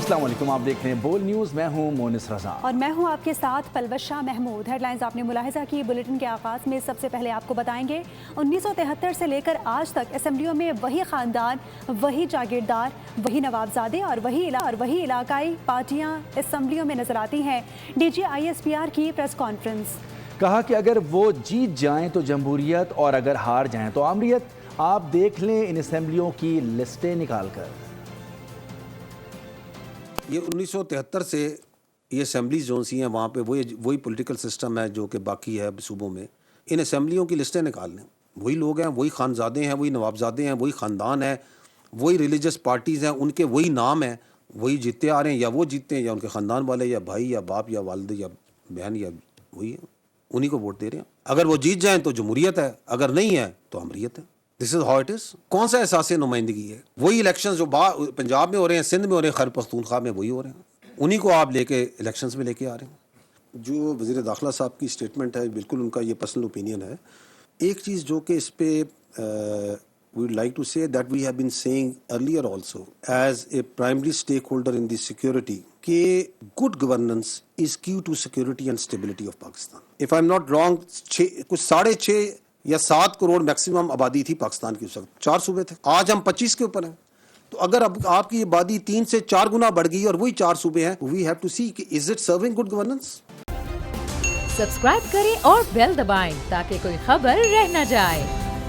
السلام علیکم، آپ دیکھ رہے ہیں بول نیوز، میں ہوں مونس رضا اور میں ہوں آپ کے ساتھ پلوش شاہ محمود۔ ہیڈ لائنز آپ نے ملاحظہ کی، بلیٹن کے آغاز میں سب سے پہلے آپ کو بتائیں گے 1973 سے لے کر آج تک اسمبلیوں میں وہی خاندان، وہی جاگیردار، وہی نوابزادے اور وہی علاقائی پارٹیاں اسمبلیوں میں نظر آتی ہیں۔ D G I S P R کی پریس کانفرنس، کہا کہ اگر وہ جیت جائیں تو جمہوریت اور اگر ہار جائیں تو آمریت۔ آپ دیکھ لیں ان اسمبلیوں کی لسٹیں نکال کر۔ یہ 1973 سے یہ اسمبلیز جو سی ہیں وہاں پہ وہی پولیٹیکل سسٹم ہے جو کہ باقی ہے صوبوں میں۔ ان اسمبلیوں کی لسٹیں نکال لیں، وہی لوگ ہیں، وہی خانزادے ہیں، وہی نوابزادے ہیں، وہی خاندان ہے، وہی ریلیجس پارٹیز ہیں، ان کے وہی نام ہیں، وہی جیتے آ رہے ہیں، یا وہ جیتے ہیں یا ان کے خاندان والے یا بھائی یا باپ یا والد یا بہن یا وہی ہے، انہی کو ووٹ دے رہے ہیں۔ اگر وہ جیت جائیں تو جمہوریت ہے، اگر نہیں ہے تو امریت ہے۔ دس از ہاؤ اٹ از۔ کون سا احساس نمائندگی ہے؟ وہی الیکشن جو پنجاب میں ہو رہے ہیں، سندھ میں ہو رہے ہیں، خیبر پختونخوا میں وہی ہو رہے ہیں، انہی کو آپ لے کے الیکشنز میں لے کے آ رہے ہیں۔ جو وزیر داخلہ صاحب کی اسٹیٹمنٹ ہے، بالکل ان کا یہ پرسنل اوپینین ہے۔ ایک چیز جو کہ اس پہ we would like to say that we have been saying earlier also as a primary stakeholder in the security کہ good governance is key to security and stability of Pakistan. If I'm not wrong, کچھ 6.5 یا 7 crore maximum آبادی تھی پاکستان کی اس وقت، 4 صوبے تھے، آج ہم 25 کے اوپر ہیں۔ تو اگر اب آپ کی آبادی 3 سے 4 گنا بڑھ گئی اور وہی 4 صوبے ہیں، we have to see کہ is it serving good governance؟ Subscribe کریں اور بیل دبائیں تاکہ کوئی خبر رہ نہ جائے۔